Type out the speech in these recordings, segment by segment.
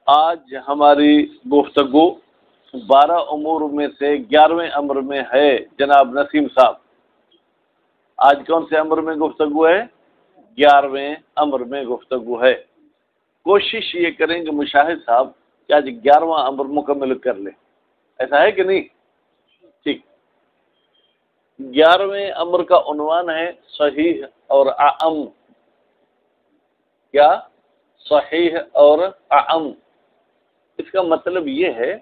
آج ہماری گفتگو 12 امور میں سے 11ویں امر میں ہے جناب نسیم صاحب۔ آج کون سے امر میں گفتگو ہے؟ 11ویں امر میں گفتگو ہے۔ کوشش یہ کریں کہ مشاہد صاحب کہ آج 11واں امر مکمل کر لیں، ایسا ہے کہ نہیں؟ ٹھیک، 11ویں امر کا عنوان ہے صحیح اور اعم۔ کیا؟ صحیح اور اعم۔ اس کا مطلب یہ ہے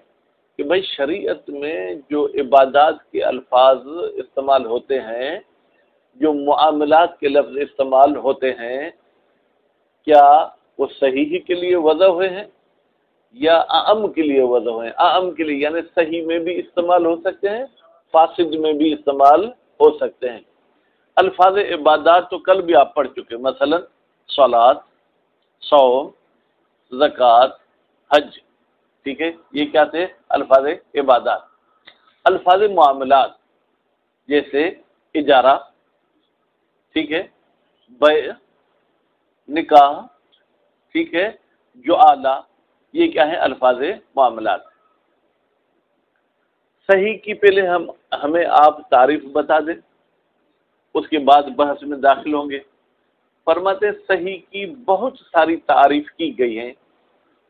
کہ بھائی شریعت میں جو عبادات کے الفاظ استعمال ہوتے ہیں، جو معاملات کے لفظ استعمال ہوتے ہیں، کیا وہ صحیح کے لیے وضع ہوئے ہیں یا اعم کے لیے وضع ہوئے ہیں؟ اعم کے لیے یعنی صحیح میں بھی استعمال ہو سکتے ہیں، فاسد میں بھی استعمال ہو سکتے ہیں۔ الفاظ عبادات تو کل بھی آپ پڑھ چکے، مثلا صلاۃ، صوم، زکوٰۃ، حج، ٹھیک ہے، یہ کیا تھے؟ الفاظ عبادات۔ الفاظ معاملات جیسے اجارہ، ٹھیک ہے، بیع، نکاح، ٹھیک ہے، جعالہ، یہ کیا ہے؟ الفاظ معاملات۔ صحیح کی پہلے ہمیں آپ تعریف بتا دیں، اس کے بعد بحث میں داخل ہوں گے۔ فرماتے صحیح کی بہت ساری تعریف کی گئی ہیں،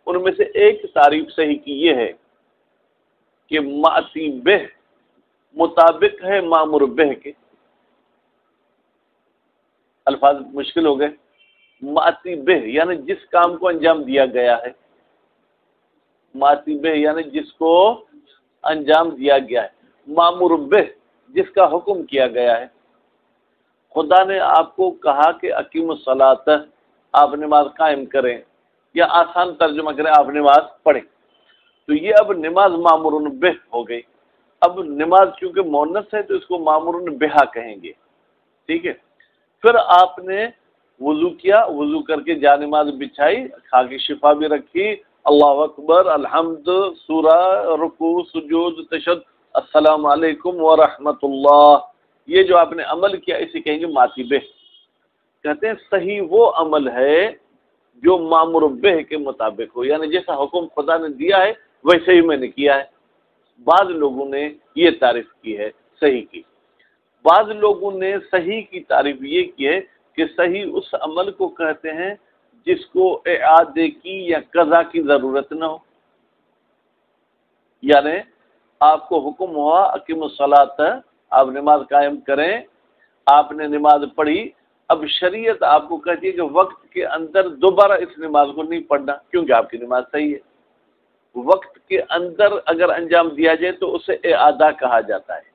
ان میں سے ایک تعریف صحیح کی یہ ہے کہ ماتی بہ مطابق ہے مامور بہ کے۔ الفاظ مشکل ہو گئے۔ ماتی بہ یعنی جس کام کو انجام دیا گیا ہے، ماتی بہ یعنی جس کو انجام دیا گیا ہے، مامور بہ جس کا حکم کیا گیا ہے۔ خدا نے آپ کو کہا کہ اقیم الصلاۃ، آپ نماز قائم کریں، یا آسان ترجمہ کریں آپ نماز پڑھیں، تو یہ اب نماز مامور بہ ہو گئی۔ اب نماز چونکہ مؤنث ہے تو اس کو مامور بہا کہیں گے، ٹھیک ہے۔ پھر آپ نے وضو کیا، وضو کر کے جا نماز بچھائی، کھا کی شفا بھی رکھی، اللہ اکبر، الحمد، سورہ، رکوع، سجود، تشہد، السلام علیکم ورحمۃ اللہ، یہ جو آپ نے عمل کیا اسے کہیں گے ماتی بہ۔ کہتے ہیں صحیح وہ عمل ہے جو مامور بہ کے مطابق ہو، یعنی جیسا حکم خدا نے دیا ہے ویسے ہی میں نے کیا ہے۔ بعض لوگوں نے یہ تعریف کی ہے صحیح کی، بعض لوگوں نے صحیح کی تعریف یہ کی ہے کہ صحیح اس عمل کو کہتے ہیں جس کو اعادے کی یا قضا کی ضرورت نہ ہو۔ یعنی آپ کو حکم ہوا اقیم الصلاۃ، آپ نماز قائم کریں، آپ نے نماز پڑھی، اب شریعت آپ کو کہتی ہے کہ وقت کے اندر دوبارہ اس نماز کو نہیں پڑھنا کیونکہ آپ کی نماز صحیح ہے۔ وقت کے اندر اگر انجام دیا جائے تو اسے اعادہ کہا جاتا ہے،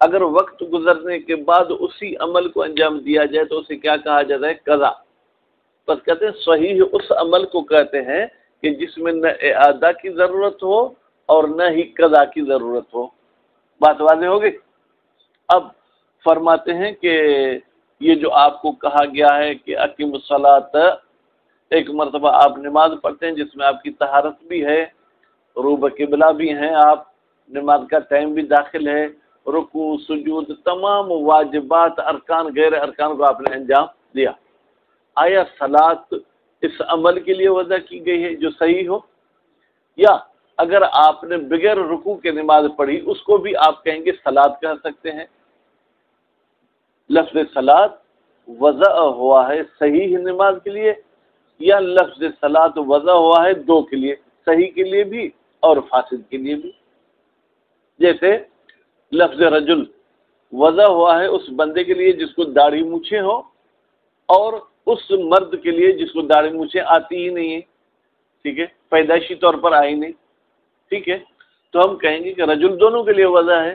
اگر وقت گزرنے کے بعد اسی عمل کو انجام دیا جائے تو اسے کیا کہا جاتا ہے؟ قضا۔ بس کہتے ہیں صحیح اس عمل کو کہتے ہیں کہ جس میں نہ اعادہ کی ضرورت ہو اور نہ ہی قضا کی ضرورت ہو۔ بات واضح ہوگی؟ اب فرماتے ہیں کہ یہ جو آپ کو کہا گیا ہے کہ اقیم الصلاۃ، ایک مرتبہ آپ نماز پڑھتے ہیں جس میں آپ کی طہارت بھی ہے، روب قبلہ بھی ہیں، آپ نماز کا ٹائم بھی داخل ہے، رکوع، سجود، تمام واجبات، ارکان، غیر ارکان کو آپ نے انجام دیا۔ آیا صلاۃ اس عمل کے لیے وضع کی گئی ہے جو صحیح ہو، یا اگر آپ نے بغیر رکوع کے نماز پڑھی اس کو بھی آپ کہیں گے صلاۃ کہہ سکتے ہیں؟ لفظ صلاۃ وضع ہوا ہے صحیح نماز کے لیے، یا لفظ صلاۃ وضع ہوا ہے دو کے لیے، صحیح کے لیے بھی اور فاسد کے لیے بھی؟ جیسے لفظ رجل وضع ہوا ہے اس بندے کے لیے جس کو داڑھی مونچھیں ہو، اور اس مرد کے لیے جس کو داڑھی مونچھیں آتی ہی نہیں ہے، ٹھیک ہے، پیدائشی طور پر آئی نہیں، ٹھیک ہے، تو ہم کہیں گے کہ رجل دونوں کے لیے وضع ہے،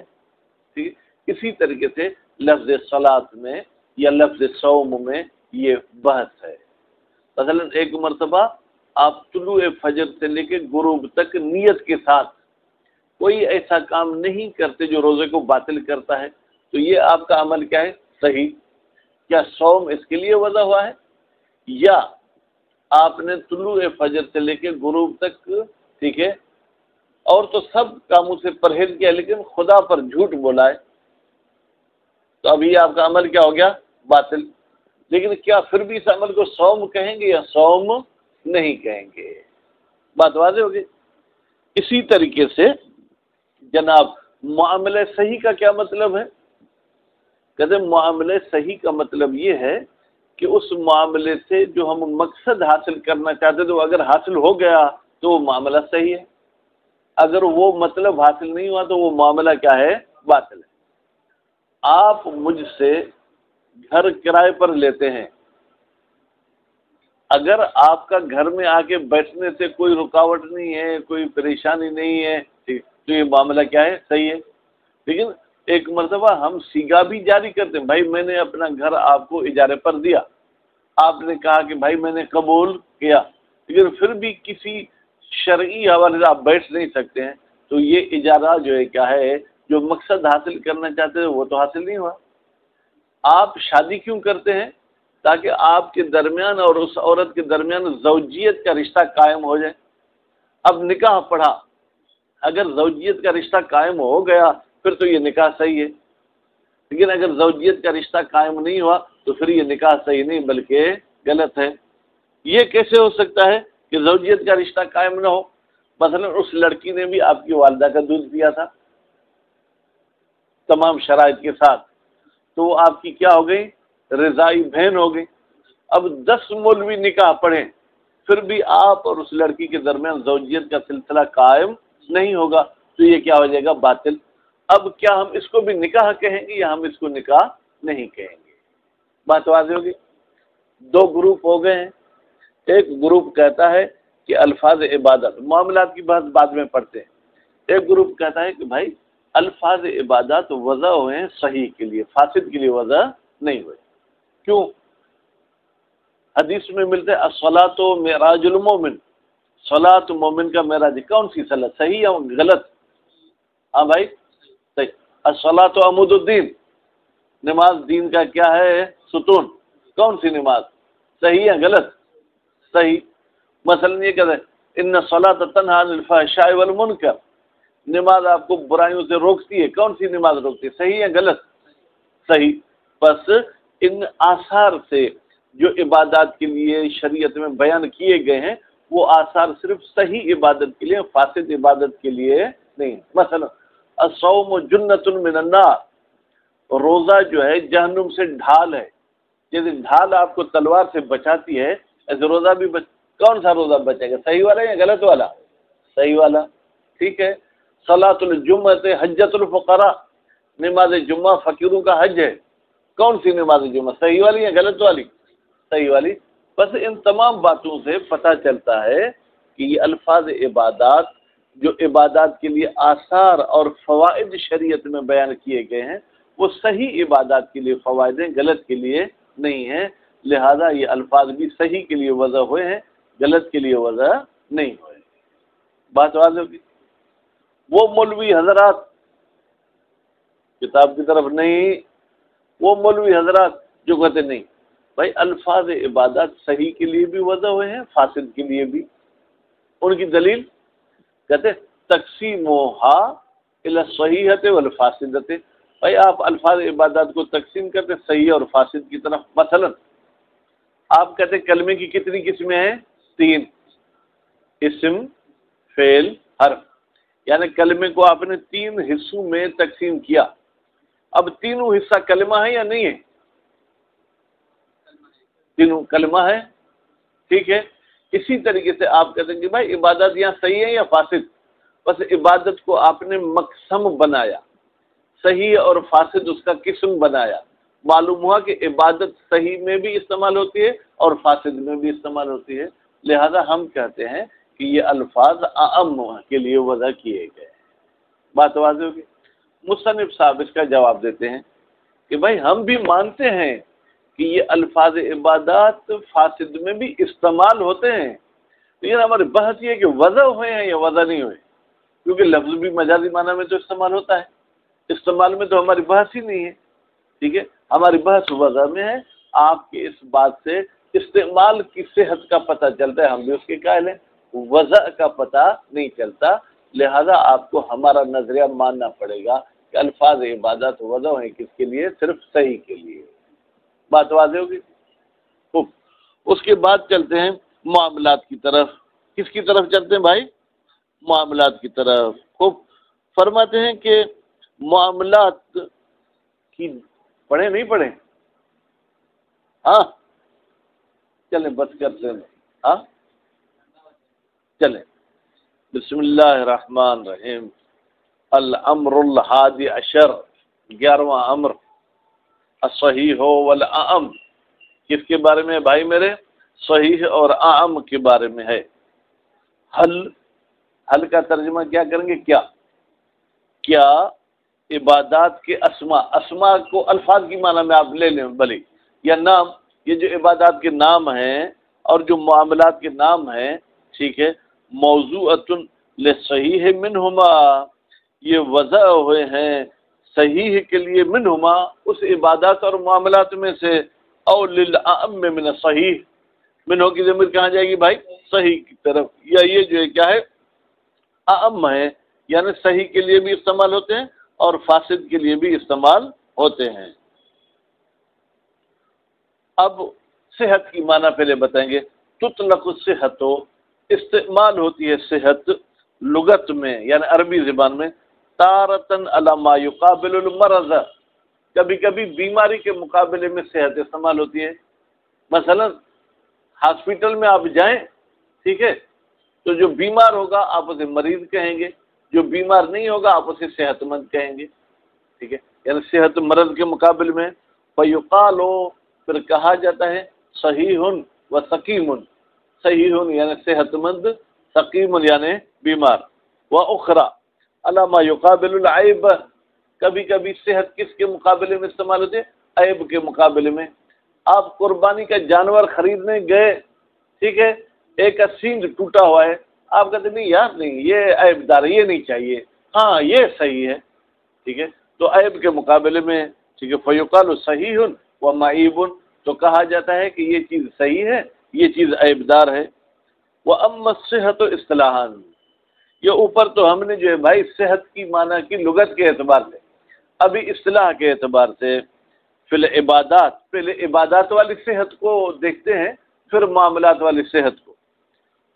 ٹھیک ہے۔ اسی طریقے سے لفظ صلاۃ میں یا لفظ صوم میں یہ بحث ہے۔ مثلا ایک مرتبہ آپ طلوع فجر سے لے کے غروب تک نیت کے ساتھ کوئی ایسا کام نہیں کرتے جو روزے کو باطل کرتا ہے، تو یہ آپ کا عمل کیا ہے؟ صحیح۔ کیا صوم اس کے لیے وضع ہوا ہے؟ یا آپ نے طلوع فجر سے لے کے غروب تک، ٹھیک ہے، اور تو سب کاموں سے پرہیز کیا لیکن خدا پر جھوٹ بولا ہے، تو ابھی آپ کا عمل کیا ہو گیا؟ باطل۔ لیکن کیا پھر بھی اس عمل کو صوم کہیں گے یا صوم نہیں کہیں گے؟ بات واضح ہوگی. اسی طریقے سے جناب معاملہ صحیح کا کیا مطلب ہے؟ کہتے ہیں معاملہ صحیح کا مطلب یہ ہے کہ اس معاملے سے جو ہم مقصد حاصل کرنا چاہتے تو اگر حاصل ہو گیا تو وہ معاملہ صحیح ہے، اگر وہ مطلب حاصل نہیں ہوا تو وہ معاملہ کیا ہے؟ باطل ہے. آپ مجھ سے گھر کرائے پر لیتے ہیں، اگر آپ کا گھر میں آ کے بیٹھنے سے کوئی رکاوٹ نہیں ہے، کوئی پریشانی نہیں ہے تو یہ معاملہ کیا ہے؟ صحیح ہے. لیکن ایک مرتبہ ہم سیگا بھی جاری کرتے ہیں، بھائی میں نے اپنا گھر آپ کو اجارے پر دیا، آپ نے کہا کہ بھائی میں نے قبول کیا، لیکن پھر بھی کسی شرعی حوالے سے آپ بیٹھ نہیں سکتے ہیں، تو یہ اجارہ جو ہے کیا ہے؟ جو مقصد حاصل کرنا چاہتے ہیں وہ تو حاصل نہیں ہوا. آپ شادی کیوں کرتے ہیں؟ تاکہ آپ کے درمیان اور اس عورت کے درمیان زوجیت کا رشتہ قائم ہو جائے. اب نکاح پڑھا، اگر زوجیت کا رشتہ قائم ہو گیا پھر تو یہ نکاح صحیح ہے، لیکن اگر زوجیت کا رشتہ قائم نہیں ہوا تو پھر یہ نکاح صحیح نہیں بلکہ غلط ہے. یہ کیسے ہو سکتا ہے کہ زوجیت کا رشتہ قائم نہ ہو؟ مثلا اس لڑکی نے بھی آپ کی والدہ کا دودھ پیا تھا تمام شرائط کے ساتھ، تو وہ آپ کی کیا ہو گئی؟ رضائی بہن ہو گئی. اب 10 مولوی نکاح پڑھیں پھر بھی آپ اور اس لڑکی کے درمیان زوجیت کا سلسلہ قائم نہیں ہوگا تو یہ کیا ہو جائے گا؟ باطل. اب کیا ہم اس کو بھی نکاح کہیں گے یا ہم اس کو نکاح نہیں کہیں گے؟ بات واضح ہوگی. 2 گروپ ہو گئے ہیں. ایک گروپ کہتا ہے کہ الفاظ عبادت، معاملات کی بحث بعد میں پڑھتے ہیں. ایک گروپ کہتا ہے کہ بھائی الفاظ عبادات وضع ہوئے ہیں صحیح کے لیے، فاسد کے لیے وضع نہیں ہوئے. کیوں؟ حدیث میں ملتے ہیں الصلاۃ معراج المومن، صلاۃ مومن کا معراج. کون سی صلاۃ؟ صحیح یا غلط؟ ہاں بھائی صحیح. الصلاۃ عمود الدین، نماز دین کا کیا ہے؟ ستون. کون سی نماز؟ صحیح یا غلط؟ صحیح. مثلا یہ کہتے ہیں ان الصلاۃ تنہی عن الفحشاء والمنکر، نماز آپ کو برائیوں سے روکتی ہے. کون سی نماز روکتی ہے؟ صحیح یا غلط؟ صحیح. بس ان آثار سے جو عبادات کے لیے شریعت میں بیان کیے گئے ہیں وہ آثار صرف صحیح عبادت کے لیے، فاسد عبادت کے لیے نہیں. مثلا الصوم جنۃ من النار، روزہ جو ہے جہنم سے ڈھال ہے. جیسے ڈھال آپ کو تلوار سے بچاتی ہے ایسے روزہ بھی کون سا روزہ بچے گا؟ صحیح والا یا غلط والا؟ صحیح والا. ٹھیک ہے. صلاۃ الجمعۃ حجۃ الفقراء، نماز جمعہ فقیروں کا حج ہے. کون سی نماز جمعہ؟ صحیح والی یا غلط والی؟ صحیح والی. بس ان تمام باتوں سے پتہ چلتا ہے کہ یہ الفاظ عبادات جو عبادات کے لیے آثار اور فوائد شریعت میں بیان کیے گئے ہیں وہ صحیح عبادات کے لیے فوائد ہیں، غلط کے لیے نہیں ہیں. لہذا یہ الفاظ بھی صحیح کے لیے وضع ہوئے ہیں، غلط کے لیے وضع نہیں ہوئے. بات واضح ہوگی. وہ مولوی حضرات کتاب کی طرف نہیں، وہ مولوی حضرات جو کہتے نہیں بھائی الفاظ عبادات صحیح کے لیے بھی وضع ہوئے ہیں، فاسد کے لیے بھی. ان کی دلیل کہتے تقسیمھا الی الصحیحۃ والفاسدۃ. بھائی آپ الفاظ عبادات کو تقسیم کرتے صحیح اور فاسد کی طرف. مثلا آپ کہتے کلمے کی کتنی قسمیں ہیں؟ 3، اسم، فعل، حرف. یعنی کلمے کو آپ نے 3 حصوں میں تقسیم کیا. اب تینوں حصہ کلمہ ہے یا نہیں ہے؟ تینوں کلمہ ہے. ٹھیک ہے. اسی طریقے سے آپ کہتے ہیں کہ بھائی عبادت یہاں صحیح ہے یا فاسد؟ بس عبادت کو آپ نے مقسم بنایا، صحیح اور فاسد اس کا قسم بنایا. معلوم ہوا کہ عبادت صحیح میں بھی استعمال ہوتی ہے اور فاسد میں بھی استعمال ہوتی ہے. لہذا ہم کہتے ہیں کہ یہ الفاظ اعم کے لیے وضع کیے گئے. بات واضح ہوگی. مصنف صاحب اس کا جواب دیتے ہیں کہ بھائی ہم بھی مانتے ہیں کہ یہ الفاظ عبادات فاسد میں بھی استعمال ہوتے ہیں، لیکن ہماری بحث یہ ہے کہ وضع ہوئے ہیں یا وضع نہیں ہوئے، کیونکہ لفظ بھی مجازی معنی میں تو استعمال ہوتا ہے. استعمال میں تو ہماری بحث ہی نہیں ہے. ٹھیک ہے. ہماری بحث وضع میں ہے. آپ کی اس بات سے استعمال کی صحت کا پتہ چلتا ہے، ہم بھی اس کے قائل ہیں. وضع کا پتہ نہیں چلتا، لہذا آپ کو ہمارا نظریہ ماننا پڑے گا کہ الفاظ عبادت وضع ہیں کس کے لیے؟ صرف صحیح کے لیے. بات واضح ہوگی. اس کے بعد چلتے ہیں معاملات کی طرف کس کی طرف چلتے ہیں بھائی؟ معاملات کی طرف. خوب فرماتے ہیں کہ معاملات کی پڑھے نہیں پڑھے؟ ہاں چلیں بس کرتے ہیں. ہاں چلیں. بسم اللہ الرحمن الرحیم. الامر الحادی عشر، 11واں امر. الصحیح والاعم، کس کے بارے میں ہے بھائی میرے؟ صحیح اور اعم کے بارے میں ہے. حل کا ترجمہ کیا کریں گے؟ کیا عبادات کے اسماء کو الفاظ کی معنی میں آپ لے لیں بھلے، یا نام، یہ جو عبادات کے نام ہیں اور جو معاملات کے نام ہیں، ٹھیک ہے، موضوعۃ للصحیح منہما، یہ وضع ہوئے ہیں صحیح کے لیے، منہما اس عبادات اور معاملات میں سے، او للأعم من الصحیح، منہ کی ضمیر کہاں جائے گی بھائی؟ صحیح کی طرف. یا یہ جو ہے کیا ہے؟ اعم ہے، یعنی صحیح کے لیے بھی استعمال ہوتے ہیں اور فاسد کے لیے بھی استعمال ہوتے ہیں. اب صحت کی معنی پہلے بتائیں گے. تطلق الصحت، استعمال ہوتی ہے صحت لغت میں یعنی عربی زبان میں، تارتن علی ما یقابل المرض، کبھی کبھی بیماری کے مقابلے میں صحت استعمال ہوتی ہے. مثلا ہاسپٹل میں آپ جائیں، ٹھیک ہے، تو جو بیمار ہوگا آپ اسے مریض کہیں گے، جو بیمار نہیں ہوگا آپ اسے صحت مند کہیں گے. ٹھیک ہے، یعنی صحت مرض کے مقابل میں. فیقال، پھر کہا جاتا ہے صحیح و سقیم، صحیح یعنی صحت مند، سقیم یعنی بیمار. واخری علی ما یقابل العیب، کبھی کبھی صحت کس کے مقابلے میں استعمال ہوتے ہیں؟ عیب کے مقابلے میں. آپ قربانی کا جانور خریدنے گئے، ٹھیک ہے، ایک کا سینگ ٹوٹا ہوا ہے، آپ کہتے نہیں یار نہیں یہ عیب دار ہے، یہ نہیں چاہیے، ہاں یہ صحیح ہے. ٹھیک ہے، تو عیب کے مقابلے میں، ٹھیک ہے، فیقال صحیح و معیب، تو کہا جاتا ہے کہ یہ چیز صحیح ہے، یہ چیز عیب دار ہے. واما الصحت اصطلاحا، یہ اوپر تو ہم نے جو ہے بھائی صحت کی معنی کی لغت کے اعتبار سے، ابھی اصطلاح کے اعتبار سے فی العبادات، پہلے عبادات والی صحت کو دیکھتے ہیں پھر معاملات والی صحت کو.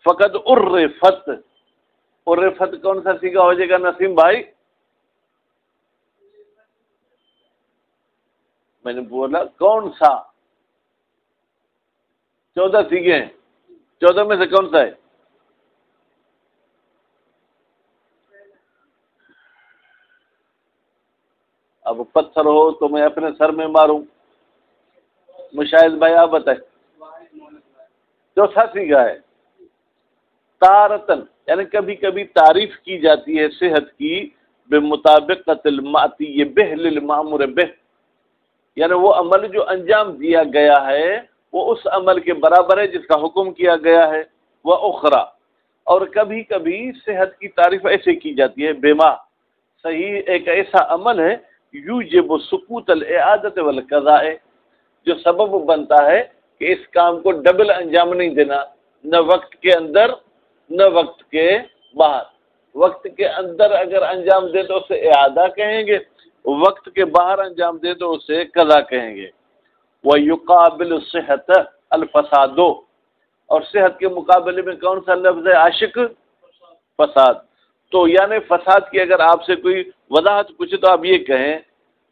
فقط عرفت، عرفت کون سا سیگا ہو جائے گا نسیم بھائی؟ میں نے بولا کون سا؟ 14 سیگے ہیں، 14 میں سے کون سا ہے؟ اب پتھر ہو تو میں اپنے سر میں ماروں. مشاہد بھائی آپ بتائیں. چوتھا سیگا ہے تارتن، یعنی کبھی کبھی تعریف کی جاتی ہے صحت کی بمطابقت المعطی بہ للمامور بہ، یعنی وہ عمل جو انجام دیا گیا ہے وہ اس عمل کے برابر ہے جس کا حکم کیا گیا ہے. وہ اخرى، اور کبھی کبھی صحت کی تعریف ایسے کی جاتی ہے بما، صحیح ایک ایسا عمل ہے یوجب سقوط الاعادۃ والقضاء، جو سبب بنتا ہے کہ اس کام کو ڈبل انجام نہیں دینا، نہ وقت کے اندر نہ وقت کے باہر. وقت کے اندر اگر انجام دے تو اسے اعادہ کہیں گے، وقت کے باہر انجام دے تو اسے قضا کہیں گے. وَيُقَابِلُ الصِّحَةَ الْفَسَادُ، اور صحت کے مقابلے میں کون سا لفظ ہے عاشق؟ فساد. تو یعنی فساد کی اگر آپ سے کوئی وضاحت پوچھے تو آپ یہ کہیں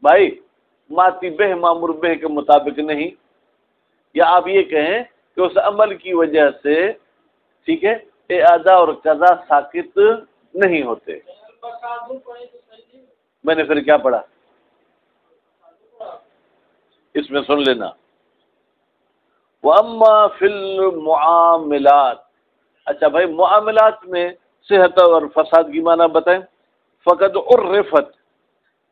بھائی ماتی بہ مامور بہ کے مطابق نہیں، یا آپ یہ کہیں کہ اس عمل کی وجہ سے، ٹھیک ہے، اعادہ اور قضا ساقط نہیں ہوتے. میں نے پھر کیا پڑھا اس میں سن لینا. وَأَمَّا فِي الْمُعَامِلَاتِ، اچھا بھائی معاملات میں صحت اور فساد کی معنی بتائیں. فقد عرفت،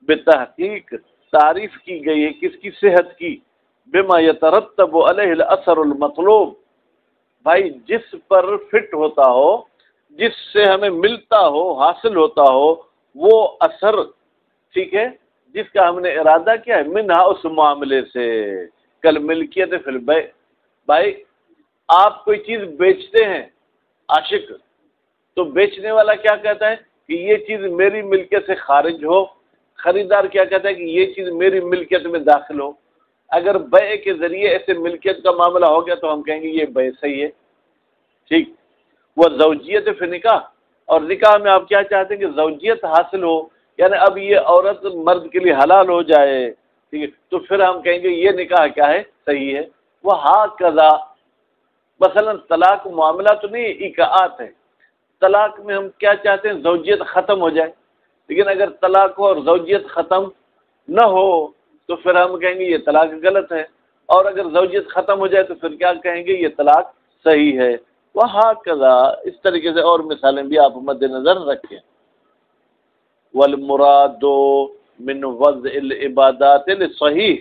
بتحقیق تعریف کی گئی ہے کس کی؟ صحت کی. بما یترتب علیہ الاثر المطلوب، بھائی جس پر فٹ ہوتا ہو، جس سے ہمیں ملتا ہو، حاصل ہوتا ہو وہ اثر، ٹھیک ہے، جس کا ہم نے ارادہ کیا ہے، منہا اس معاملے سے. کل ملکیت فی البیع، بھائی آپ کوئی چیز بیچتے ہیں عاشق، تو بیچنے والا کیا کہتا ہے کہ یہ چیز میری ملکیت سے خارج ہو، خریدار کیا کہتا ہے کہ یہ چیز میری ملکیت میں داخل ہو. اگر بیع کے ذریعے ایسے ملکیت کا معاملہ ہو گیا تو ہم کہیں گے یہ بیع صحیح ہے. ٹھیک. وہ زوجیت فی نکاح، اور نکاح میں آپ کیا چاہتے ہیں کہ زوجیت حاصل ہو، یعنی اب یہ عورت مرد کے لیے حلال ہو جائے، ٹھیک ہے، تو پھر ہم کہیں گے یہ نکاح کیا ہے، صحیح ہے۔ وہ ہاکذا، مثلا طلاق معاملہ تو نہیں، ایقاعات ہے، طلاق میں ہم کیا چاہتے ہیں، زوجیت ختم ہو جائے، لیکن اگر طلاق ہو اور زوجیت ختم نہ ہو تو پھر ہم کہیں گے یہ طلاق غلط ہے، اور اگر زوجیت ختم ہو جائے تو پھر کیا کہیں گے، یہ طلاق صحیح ہے۔ وہکذا، اس طریقے سے اور مثالیں بھی آپ مد نظر رکھیں۔ والمراد من وضع العبادات الصحیح،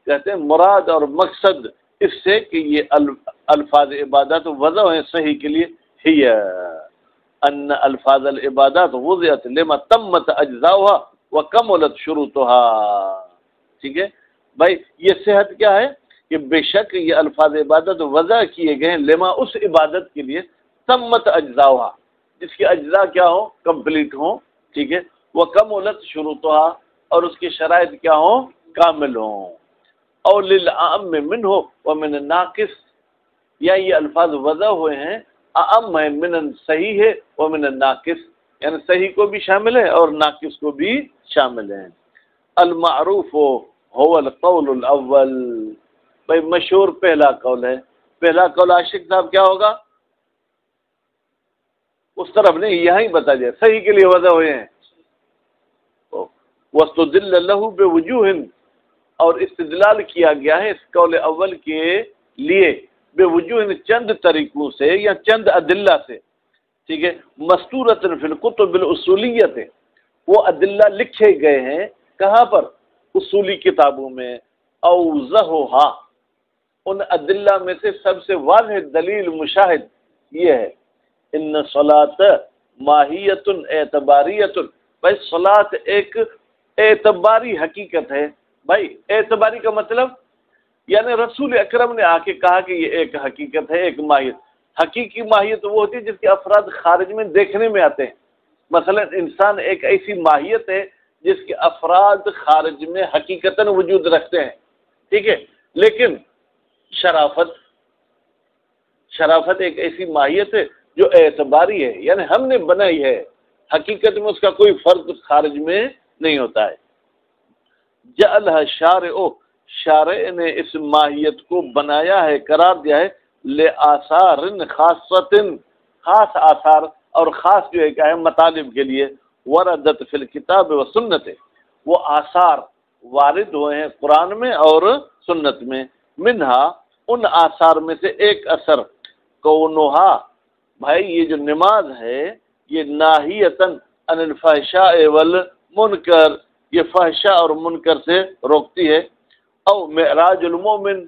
کہتے ہیں مراد اور مقصد اس سے کہ یہ الفاظ عبادات وضع ہیں صحیح کے لیے، ہی ان الفاظ العبادات وضعت لما تمت اجزاؤها وکملت شروطها، ٹھیک ہے بھائی، یہ صحت کیا ہے کہ بے شک یہ الفاظ عبادت وضع کیے گئے ہیں لما، اس عبادت کے لیے، تمت اجزاؤها، جس کے اجزاء کیا ہوں، کمپلیٹ ہوں، ٹھیک ہے، وکملت شروطها، اور اس کی شرائط کیا ہوں، کامل ہوں، اور للعام منہ ومن الناقص، یا یہ الفاظ وضع ہوئے ہیں اعم ہے، من صحیح ہے ومن الناقص، یعنی صحیح کو بھی شامل ہے اور ناقص کو بھی شامل ہے۔ المعروف هو القول الاول، بھائی مشہور پہلا قول ہے، پہلا قول عاشق صاحب کیا ہوگا، اس طرف نہیں، یہاں ہی بتا دیا صحیح کے لیے وضع ہوئے ہیں۔ واستدل له بوجوہ، اور استدلال کیا گیا ہے اس قول اول کے لیے بے وجوہ، چند طریقوں سے یا چند ادلہ سے، ٹھیک ہے، مستورۃ فی الکتب الاصولیت، وہ ادلہ لکھے گئے ہیں کہاں پر، اصولی کتابوں میں، اوضحھا، ان ادلہ میں سے سب سے واضح دلیل مشاہد یہ ہے، ان صلاۃ ماہیۃ اعتباریۃ، بھائی صلاۃ ایک اعتباری حقیقت ہے، بھائی اعتباری کا مطلب یعنی رسول اکرم نے آ کے کہا کہ یہ ایک حقیقت ہے، ایک ماہیت، حقیقی ماہیت وہ ہوتی ہے جس کے افراد خارج میں دیکھنے میں آتے ہیں، مثلا انسان ایک ایسی ماہیت ہے جس کے افراد خارج میں حقیقتاً وجود رکھتے ہیں، ٹھیک ہے، لیکن شرافت ایک ایسی ماہیت ہے جو اعتباری ہے، یعنی ہم نے بنائی ہے، حقیقت میں اس کا کوئی فرق خارج میں نہیں ہوتا ہے۔ جعلها شارع، شارع نے اس ماہیت کو بنایا ہے، قرار دیا ہے، لآثار خاصۃ، خاص آثار، اور خاص جو ہے کیا ہے، مطالب کے لیے، وردت فی الکتاب و سنت، وہ آثار وارد ہوئے ہیں قرآن میں اور سنت میں، منہا، ان آثار میں سے ایک اثر، کونہا، بھائی یہ جو نماز ہے یہ ناہیتاً عن الفحشاء والمنکر، یہ فحشاء اور منکر سے روکتی ہے، او معراج المومن،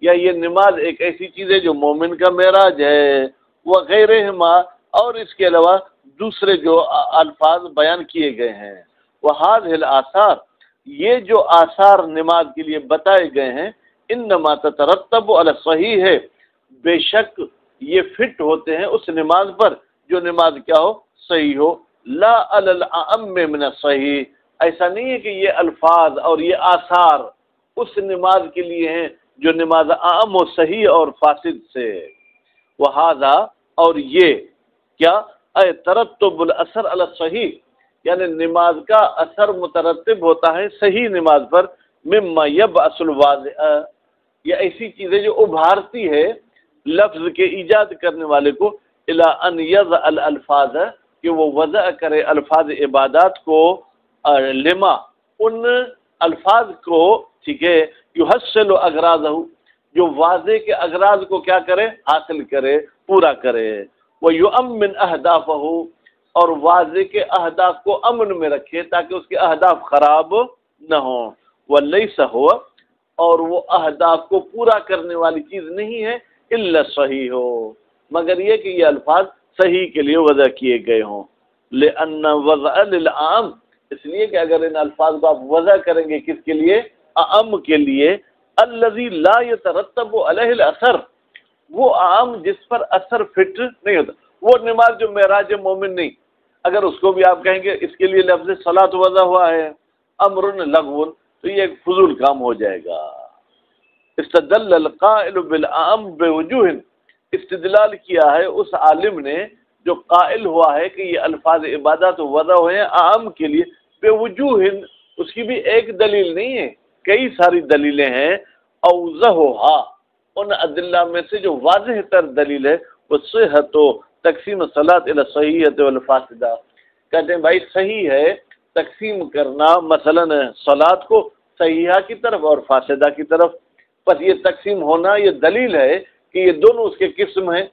یا یہ نماز ایک ایسی چیز ہے جو مومن کا معراج ہے، وغیرہما، اور اس کے علاوہ دوسرے جو الفاظ بیان کیے گئے ہیں، وہذہ الآثار، یہ جو آثار نماز کے لیے بتائے گئے ہیں، انما تترتب علی الصحیح ہے، بے شک یہ فٹ ہوتے ہیں اس نماز پر جو نماز کیا ہو، صحیح ہو، لا علی الاعم من الصحیح، ایسا نہیں ہے کہ یہ الفاظ اور یہ آثار اس نماز کے لیے ہیں جو نماز عام و صحیح اور فاسد سے، وہذا، اور یہ کیا، اے ترتب الاثر علی الصحیح، یعنی نماز کا اثر مترتب ہوتا ہے صحیح نماز پر، مما یبعث الواضع، یہ ایسی چیزیں جو ابھارتی ہے لفظ کے ایجاد کرنے والے کو، الی ان یضع الالفاظ، کہ وہ وضع کرے الفاظ عبادات کو، لما، ان الفاظ کو، ٹھیک ہے، یحصل اغراضہ، جو واضح کے اغراض کو کیا کرے، حاصل کرے، پورا کرے، ویؤمن اہدافہ، اور واضح کے اہداف کو امن میں رکھے تاکہ اس کے اہداف خراب نہ ہوں، ولیس ہوا، اور وہ اہداف کو پورا کرنے والی چیز نہیں ہے، الا صحیح ہو، مگر یہ کہ یہ الفاظ صحیح کے لیے وضع کیے گئے ہوں، لأن وضع للعام، اس لیے کہ اگر ان الفاظ کو آپ وضع کریں گے کس کے لیے، اعم کے لیے، الذی لا یترتب علیہ الاثر، وہ عام جس پر اثر فٹ نہیں ہوتا، وہ نماز جو معراج مومن نہیں، اگر اس کو بھی آپ کہیں گے اس کے لیے لفظ صلاۃ وضع ہوا ہے، امر لغو، تو یہ ایک فضول کام ہو جائے گا۔ استدل القائل بالعام بوجوہ، استدلال کیا ہے اس عالم نے جو قائل ہوا ہے کہ یہ الفاظ عبادت وضع ہوئے ہیں عام کے لیے بے وجوہ، اس کی بھی ایک دلیل نہیں ہے، کئی ساری دلیلیں ہیں، اوضحھا ان ادلہ میں سے جو واضح تر دلیل ہے وہ صحت و تقسیم صلاۃ الی صحیحۃ والفاسدہ، کہتے ہیں بھائی صحیح ہے تقسیم کرنا مثلا صلاۃ کو صحیحہ کی طرف اور فاسدہ کی طرف، بس یہ تقسیم ہونا یہ دلیل ہے کہ یہ دونوں اس کے قسم ہیں،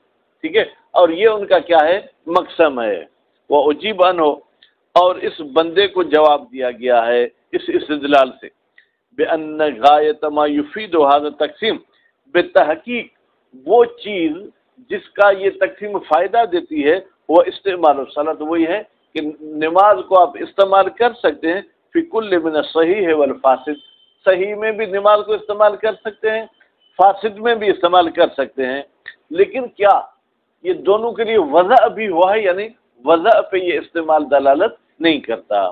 ٹھیک ہے، اور یہ ان کا کیا ہے مقسم ہے، وہ عجیب ہو، اور اس بندے کو جواب دیا گیا ہے اس استدلال سے بأن غایت ما یفید هذا تقسیم، بتحقیق وہ چیز جس کا یہ تقسیم فائدہ دیتی ہے وہ استعمال الصلاۃ، وہی ہے کہ نماز کو آپ استعمال کر سکتے ہیں فی کل من الصحیح والفاسد، صحیح میں بھی نماز کو استعمال کر سکتے ہیں، فاسد میں بھی استعمال کر سکتے ہیں، لیکن کیا یہ دونوں کے لیے وضع بھی ہوا ہے، یعنی وضع پہ یہ استعمال دلالت نہیں کرتا،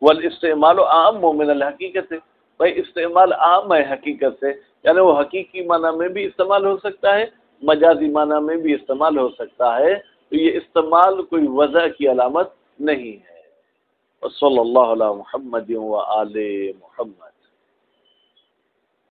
والاستعمال عام من الحقیقت، بھائی استعمال عام ہے حقیقت سے، یعنی وہ حقیقی معنی میں بھی استعمال ہو سکتا ہے، مجازی معنی میں بھی استعمال ہو سکتا ہے، تو یہ استعمال کوئی وضع کی علامت نہیں ہے۔ صلی اللہ علی محمد و آل محمد۔